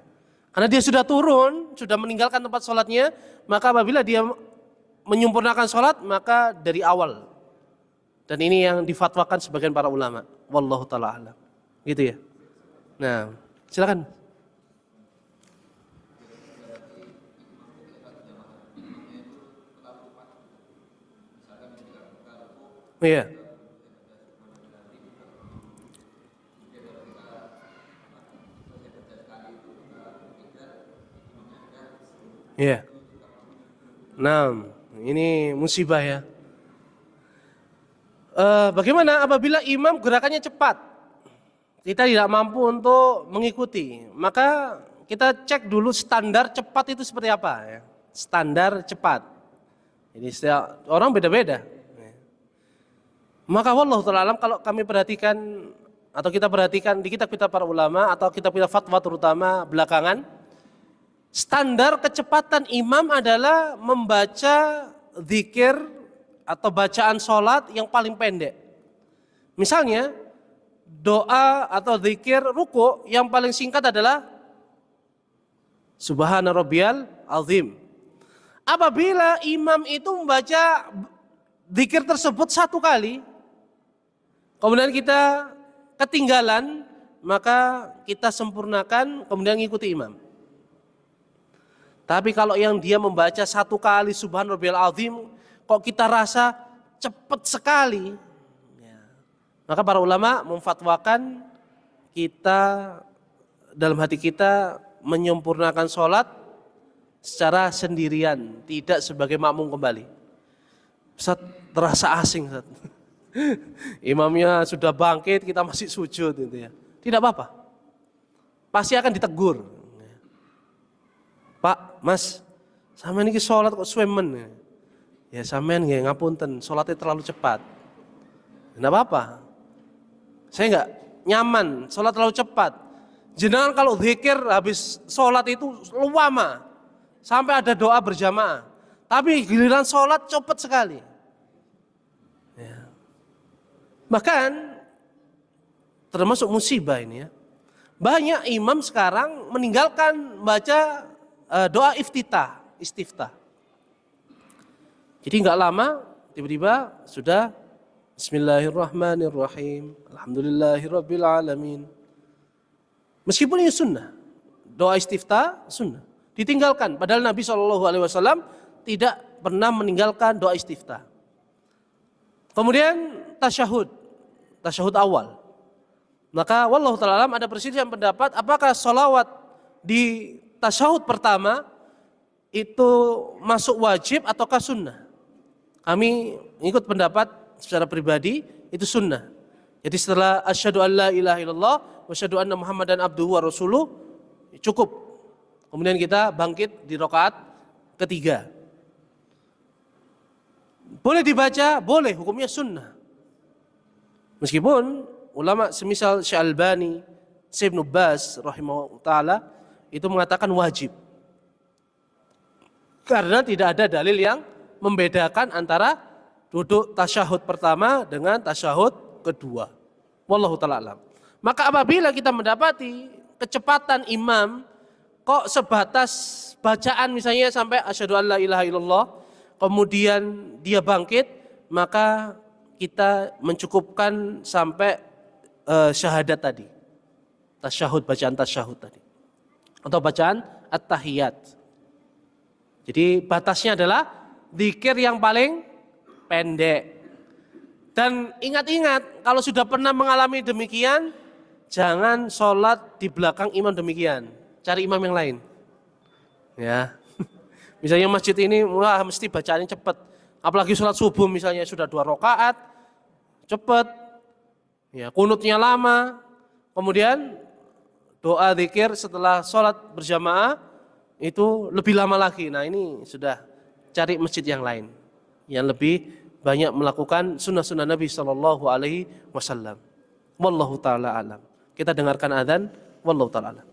Karena dia sudah turun, sudah meninggalkan tempat sholatnya, maka apabila dia menyempurnakan sholat, maka dari awal. Dan ini yang difatwakan sebagian para ulama. Wallahu ta'ala alam. Gitu ya. Nah, silakan. Iya. Iya. Nah, ini musibah ya. Bagaimana apabila imam gerakannya cepat? Kita tidak mampu untuk mengikuti. Maka kita cek dulu standar cepat itu seperti apa ya. Standar cepat. Jadi setiap orang beda-beda. Maka wallahu ta'ala alam, kalau kami perhatikan atau kita perhatikan di kitab-kitab para ulama atau kitab-kitab fatwa terutama belakangan, standar kecepatan imam adalah membaca zikir atau bacaan sholat yang paling pendek. Misalnya doa atau zikir ruku yang paling singkat adalah Subhana rabbiyal azim. Apabila imam itu membaca zikir tersebut satu kali, kemudian kita ketinggalan, maka kita sempurnakan kemudian ngikuti imam. Tapi kalau yang dia membaca satu kali Subhana rabbiyal azim, kok kita rasa cepat sekali, ya, maka para ulama memfatwakan kita dalam hati kita menyempurnakan sholat secara sendirian, tidak sebagai makmum kembali. Ustaz, terasa asing Ustaz. Imamnya sudah bangkit, kita masih sujud gitu ya. Tidak apa-apa. Pasti akan ditegur. Pak, Mas, sama ini sholat kok suemen. Ya sampean nggih ngapunten, sholatnya terlalu cepat. Tidak apa-apa. Saya enggak nyaman, sholat terlalu cepat. Jenengan kalau zikir habis sholat itu lama, sampai ada doa berjamaah. Tapi giliran sholat cepat sekali. Ya. Bahkan termasuk musibah ini ya. Banyak imam sekarang meninggalkan baca doa istiftah. Jadi enggak lama tiba-tiba sudah Bismillahirrahmanirrahim. Alhamdulillahirabbil alamin. Meskipun ini sunnah, doa istiftah sunnah, ditinggalkan. Padahal Nabi SAW tidak pernah meninggalkan doa istiftah. Kemudian tasyahud awal. Maka wallahu ta'ala alam ada perselisihan pendapat apakah sholawat di tasyahud pertama itu masuk wajib ataukah sunnah. Kami ikut pendapat secara pribadi itu sunnah. Jadi setelah asyhadu an la ilaha illallah wa asyhadu anna muhammadan abduhu wa rasuluh cukup. Kemudian kita bangkit di rakaat ketiga. Boleh dibaca, boleh, hukumnya sunnah. Meskipun ulama semisal Syekh Albani, Syekh Ibnu Baz rahimahullah taala itu mengatakan wajib. Karena tidak ada dalil yang membedakan antara duduk tasyahud pertama dengan tasyahud kedua. Wallahu taala alam. Maka apabila kita mendapati kecepatan imam kok sebatas bacaan misalnya sampai asyhadu an la ilaha illallah, kemudian dia bangkit, maka kita mencukupkan sampai syahadat tadi, tasyahud, bacaan tasyahud tadi, atau bacaan at-tahiyat. Jadi batasnya adalah zikir yang paling pendek. Dan ingat-ingat kalau sudah pernah mengalami demikian, jangan sholat di belakang imam demikian, cari imam yang lain. Ya, misalnya masjid ini wah mesti bacaannya cepat, apalagi sholat subuh misalnya sudah 2 rakaat, cepat. Ya, kunutnya lama, kemudian doa zikir setelah sholat berjamaah itu lebih lama lagi. Nah ini sudah cari masjid yang lain yang lebih banyak melakukan sunnah-sunnah Nabi Sallallahu Alaihi Wasallam. Wallahu taala alam. Kita dengarkan adzan. Wallahu taala alam.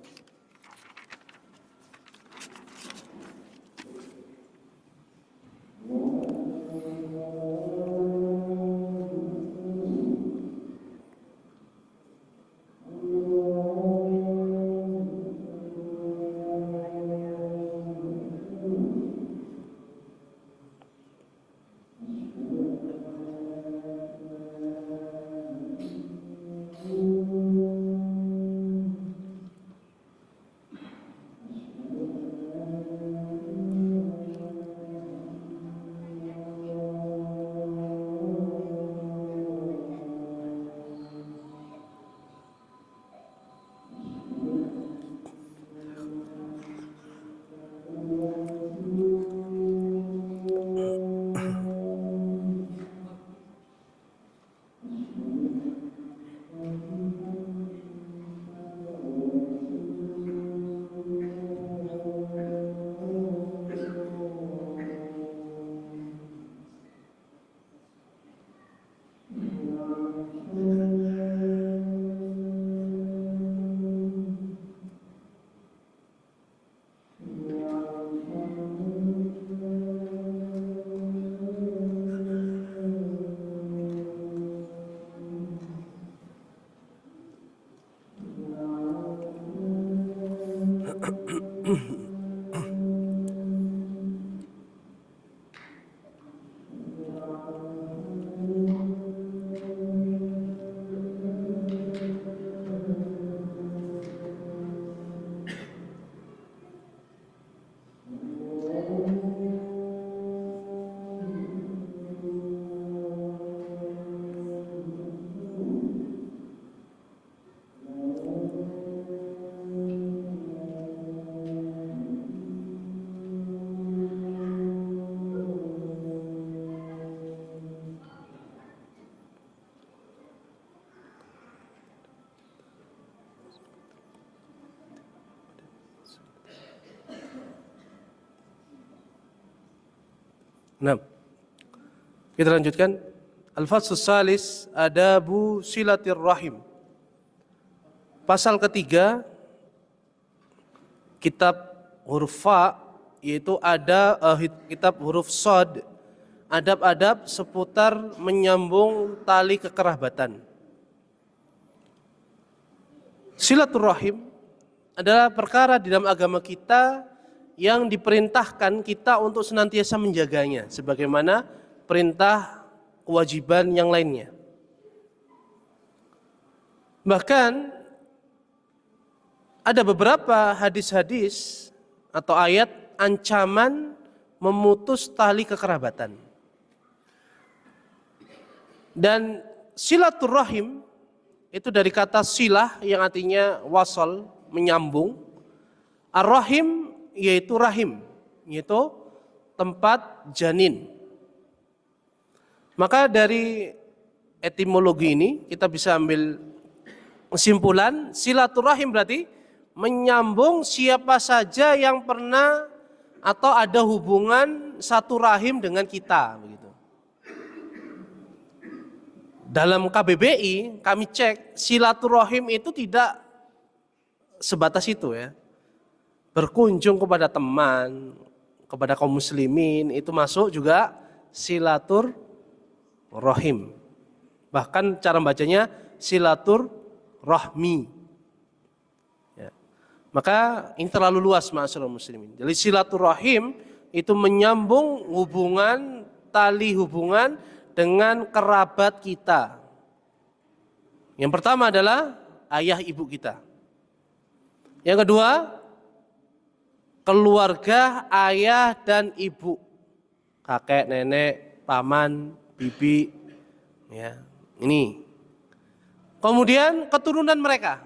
Nah, kita lanjutkan. Al-Faslus Salis, Adabu Silatir Rahim. Pasal ketiga, kitab huruf Fa, yaitu ada kitab huruf Shad, adab-adab seputar menyambung tali kekerabatan. Silaturrahim adalah perkara di dalam agama kita yang diperintahkan kita untuk senantiasa menjaganya, sebagaimana perintah kewajiban yang lainnya. Bahkan ada beberapa hadis-hadis atau ayat ancaman memutus tali kekerabatan. Dan silaturrahim itu dari kata silah yang artinya wasal, menyambung. Ar-rahim yaitu rahim, yaitu tempat janin. Maka dari etimologi ini kita bisa ambil kesimpulan, silaturrahim berarti menyambung siapa saja yang pernah atau ada hubungan satu rahim dengan kita, begitu. Dalam KBBI kami cek silaturrahim itu tidak sebatas itu ya. Berkunjung kepada teman, kepada kaum muslimin itu masuk juga silaturrahim. Bahkan cara bacanya silaturrahmi. Ya. Maka ini terlalu luas ma'asyiral muslimin. Jadi silaturrahim itu menyambung hubungan, tali hubungan dengan kerabat kita. Yang pertama adalah ayah ibu kita. Yang kedua, keluarga ayah dan ibu, kakek, nenek, paman, bibi, ya ini. Kemudian keturunan mereka,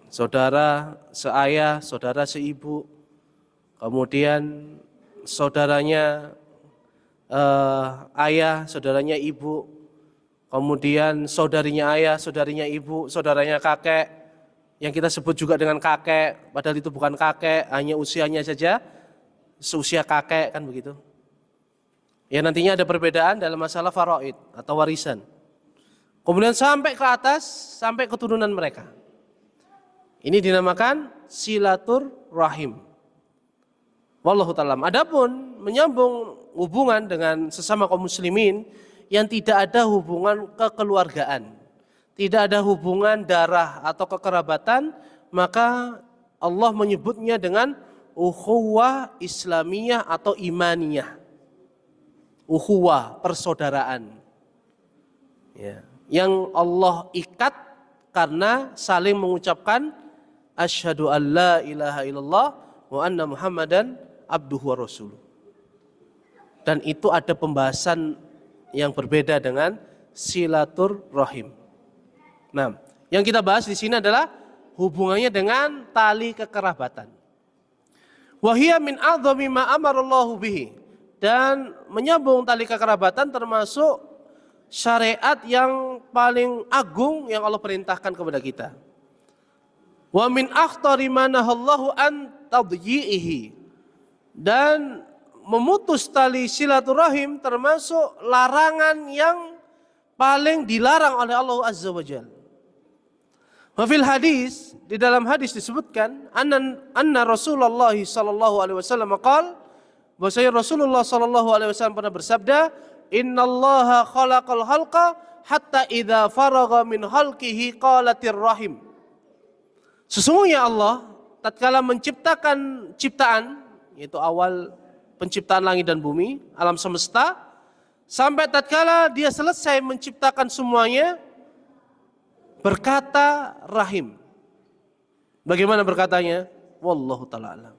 saudara seayah, saudara seibu, kemudian saudaranya ayah, saudaranya ibu, kemudian saudarinya ayah, saudarinya ibu, saudaranya kakek. Yang kita sebut juga dengan kakek, padahal itu bukan kakek, hanya usianya saja seusia kakek, kan begitu. Ya nantinya ada perbedaan dalam masalah faraid atau warisan. Kemudian sampai ke atas, sampai keturunan mereka. Ini dinamakan silaturrahim. Wallahu ta'ala. Adapun menyambung hubungan dengan sesama kaum muslimin yang tidak ada hubungan kekeluargaan, tidak ada hubungan darah atau kekerabatan, maka Allah menyebutnya dengan ukhuwah islamiyah atau imaniyah. Ukhuwah, persaudaraan. Ya. Yang Allah ikat karena saling mengucapkan asyhadu an la ilaha illallah wa anna muhammadan abduhu wa rasuluh. Dan itu ada pembahasan yang berbeda dengan silaturrahim. Nah, yang kita bahas di sini adalah hubungannya dengan tali kekerabatan. Wahia min a'dhami ma amarallahu bihi, dan menyambung tali kekerabatan termasuk syariat yang paling agung yang Allah perintahkan kepada kita. Wa min akhtari ma nahallahu an tadyi'ihi, dan memutus tali silaturahim termasuk larangan yang paling dilarang oleh Allah Azza wa Jalla. Wafil hadis, di dalam hadis disebutkan anna Rasulullah sallallahu alaihi wasallam qala, bahwasanya Rasulullah sallallahu alaihi wasallam pernah bersabda, innallaha khalaqal halqa hatta idza faragha min halqihi qalatir rahim. Sesungguhnya Allah tatkala menciptakan ciptaan, yaitu awal penciptaan langit dan bumi, alam semesta, sampai tatkala dia selesai menciptakan semuanya, berkata rahim. Bagaimana berkatanya? Wallahu ta'ala alam.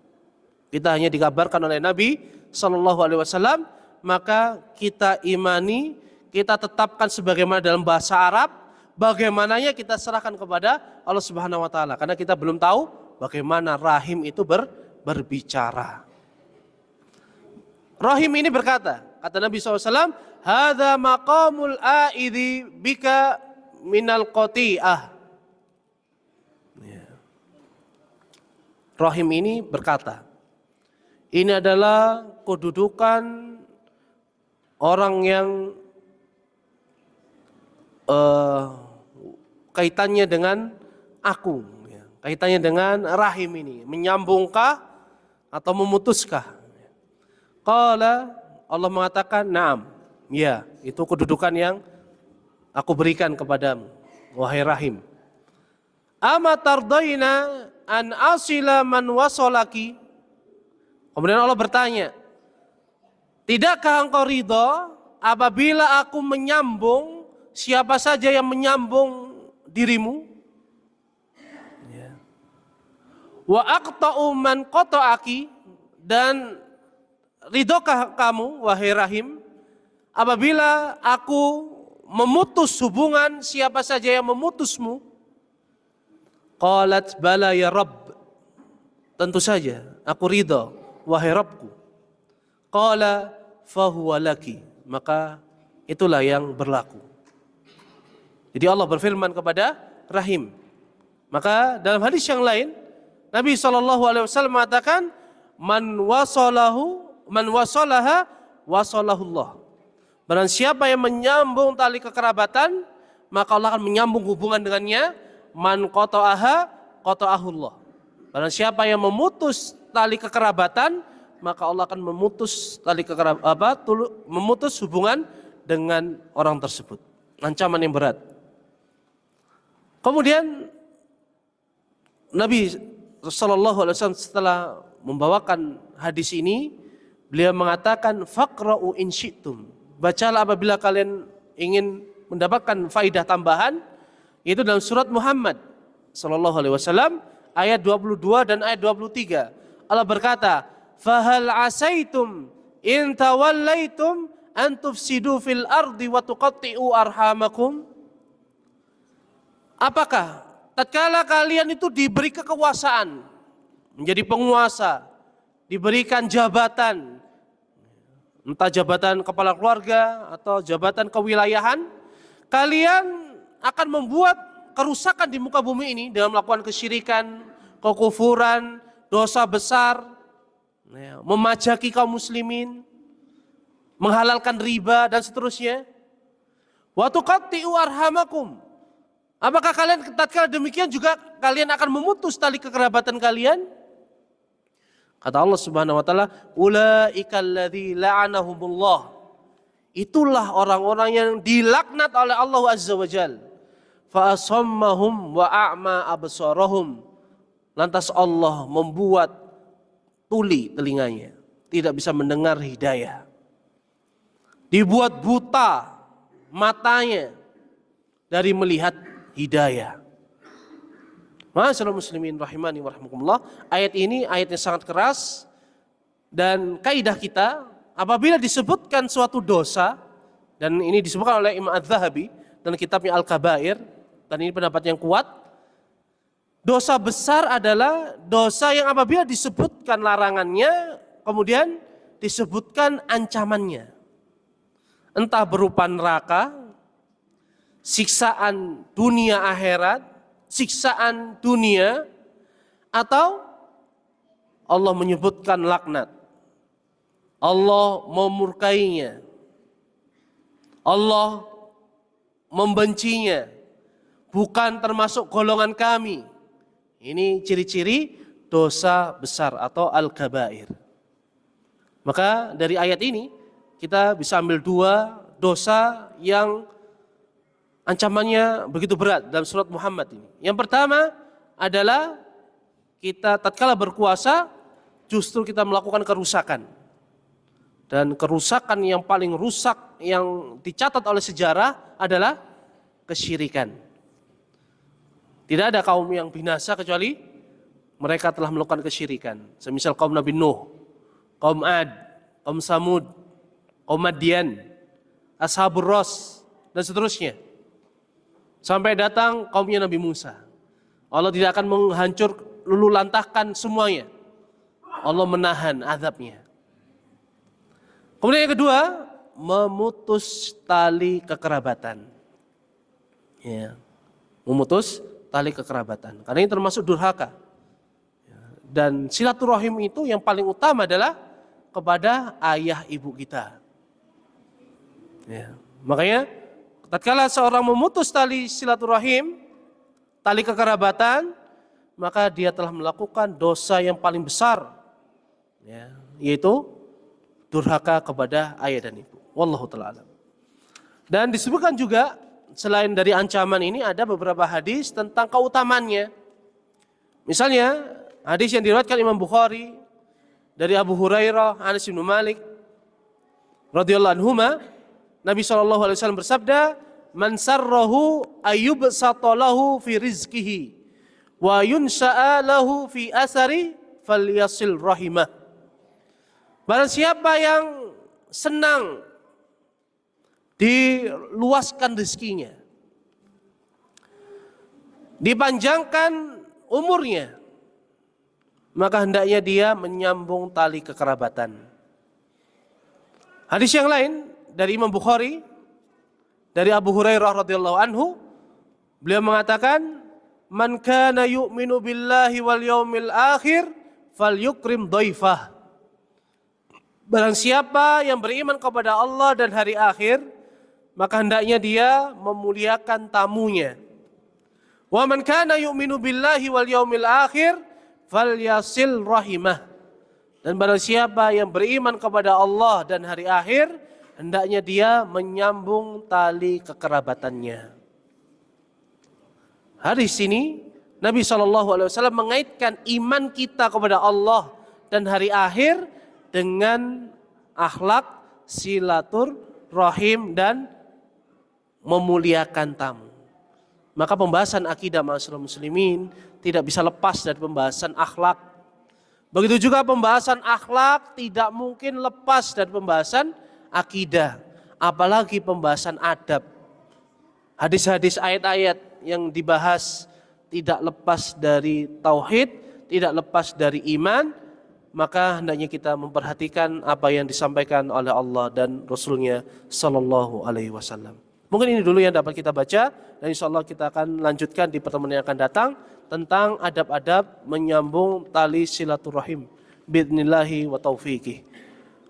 Kita hanya dikabarkan oleh Nabi sallallahu alaihi wasallam, maka kita imani, kita tetapkan sebagaimana dalam bahasa Arab, bagaimananya kita serahkan kepada Allah Subhanahu wa taala, karena kita belum tahu bagaimana rahim itu berbicara. Rahim ini berkata, kata Nabi SAW, hadza maqamul a'idhi bika minal qati'ah. Ya. Rahim ini berkata, ini adalah kedudukan orang yang kaitannya dengan aku, ya. Kaitannya dengan rahim ini, menyambungkah atau memutuskah? Qala, Allah mengatakan, na'am, ya, itu kedudukan yang aku berikan kepadamu, wahai rahim. Ama tardaina an asila man wasolaki. Kemudian Allah bertanya, tidakkah engkau ridho apabila aku menyambung siapa saja yang menyambung dirimu? Ya. Wa aqta'u man qata'aki, dan ridhokah kamu, wahai rahim, apabila aku memutus hubungan siapa saja yang memutusmu? Qalat bala ya Rabb. Tentu saja aku ridha wahai Rabbku. Qala fahuwa laki. Maka itulah yang berlaku. Jadi Allah berfirman kepada Rahim. Maka dalam hadis yang lain Nabi SAW mengatakan man wasalaha wasalahullah. Barang siapa yang menyambung tali kekerabatan, maka Allah akan menyambung hubungan dengannya. Man qata'aha qata'ahullah. Barang siapa yang memutus tali kekerabatan, maka Allah akan memutus memutus hubungan dengan orang tersebut. Ancaman yang berat. Kemudian Nabi SAW setelah membawakan hadis ini, beliau mengatakan faqra'u in syi'tum. Bacalah apabila kalian ingin mendapatkan faidah tambahan, yaitu dalam surat Muhammad SAW ayat 22 dan ayat 23. Allah berkata, "Fahal asaitum in tawallaitum an tufsidu fil ardi wa tuqatti'u arhamakum?" Apakah tatkala kalian itu diberi kekuasaan, menjadi penguasa, diberikan jabatan, entah jabatan kepala keluarga atau jabatan kewilayahan, kalian akan membuat kerusakan di muka bumi ini dengan melakukan kesyirikan, kekufuran, dosa besar, memajaki kaum muslimin, menghalalkan riba dan seterusnya. Wa tuqatti'u arhamakum. Apakah kalian tatkala demikian juga kalian akan memutus tali kekerabatan kalian? Kata Allah Subhanahu wa taala, ulaikal ladzi la'anahumullah. Itulah orang-orang yang dilaknat oleh Allah Azza wa Jalla. Fa asammahum wa a'ma absarahum. Lantas Allah membuat tuli telinganya, tidak bisa mendengar hidayah. Dibuat buta matanya dari melihat hidayah. Ma'asyiral muslimin rahimani wa rahimakumullah. Ayat ini ayat yang sangat keras, dan kaidah kita apabila disebutkan suatu dosa, dan ini disebutkan oleh Imam Az-Zahabi dalam kitabnya Al-Kabair, dan ini pendapat yang kuat, dosa besar adalah dosa yang apabila disebutkan larangannya, kemudian disebutkan ancamannya. Entah berupa neraka, siksaan dunia akhirat, siksaan dunia, atau Allah menyebutkan laknat. Allah memurkainya. Allah membencinya. Bukan termasuk golongan kami. Ini ciri-ciri dosa besar atau al-kabair. Maka dari ayat ini kita bisa ambil dua dosa yang ancamannya begitu berat dalam surat Muhammad ini. Yang pertama adalah kita tatkala berkuasa justru kita melakukan kerusakan. Dan kerusakan yang paling rusak yang dicatat oleh sejarah adalah kesyirikan. Tidak ada kaum yang binasa kecuali mereka telah melakukan kesyirikan. Semisal kaum Nabi Nuh, kaum Ad, kaum Samud, kaum Madian, Ashabur Ras, dan seterusnya. Sampai datang kaumnya Nabi Musa. Allah tidak akan menghancur lulu lantahkan semuanya. Allah menahan azabnya. Kemudian yang kedua, memutus tali kekerabatan. Ya, memutus tali kekerabatan. Karena ini termasuk durhaka. Dan silaturahim itu yang paling utama adalah kepada ayah ibu kita. Ya, makanya tatkala seorang memutus tali silaturahim, tali kekerabatan, maka dia telah melakukan dosa yang paling besar, ya, yaitu durhaka kepada ayah dan ibu. Wallahu ta'ala alam. Dan disebutkan juga selain dari ancaman ini ada beberapa hadis tentang keutamaannya. Misalnya hadis yang diriwayatkan Imam Bukhari dari Abu Hurairah, Anas bin Malik radhiyallahu anhuma, Nabi SAW bersabda, "Man sarrahu ayyubsata lahu fi rizqihi wa yunsha'a lahu fi asari falyasil rahimah." Barang siapa yang senang diluaskan rezekinya, dipanjangkan umurnya, maka hendaknya dia menyambung tali kekerabatan. Hadis yang lain dari Imam Bukhari dari Abu Hurairah radhiyallahu anhu, beliau mengatakan, "Man kana yu'minu billahi wal yaumil akhir falyukrim dhaifah." Barang siapa yang beriman kepada Allah dan hari akhir, maka hendaknya dia memuliakan tamunya. Wa man kana yu'minu billahi wal yaumil akhir falyasil rahimah. Dan barang siapa yang beriman kepada Allah dan hari akhir, hendaknya dia menyambung tali kekerabatannya. Hadis ini Nabi SAW mengaitkan iman kita kepada Allah dan hari akhir dengan akhlak silaturahim dan memuliakan tamu. Maka pembahasan akidah ma'asyiral muslimin tidak bisa lepas dari pembahasan akhlak. Begitu juga pembahasan akhlak tidak mungkin lepas dari pembahasan akidah, apalagi pembahasan adab. Hadis-hadis ayat-ayat yang dibahas tidak lepas dari tauhid, tidak lepas dari iman, maka hendaknya kita memperhatikan apa yang disampaikan oleh Allah dan Rasulnya Sallallahu Alaihi Wasallam. Mungkin ini dulu yang dapat kita baca, dan insya Allah kita akan lanjutkan di pertemuan yang akan datang tentang adab-adab menyambung tali silaturahim biidnillahi wa taufiqih.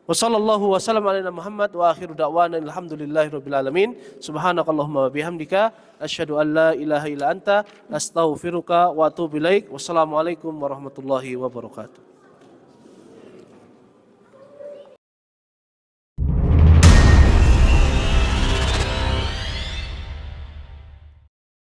Wassallallahu wasallam ala Muhammad wa akhiru da'wana alhamdulillahi rabbil alamin. Subhanakallahumma wa bihamdika asyhadu an la ilaha illa anta astaghfiruka wa atubu ilaik. Wassalamualaikum warahmatullahi wabarakatuh.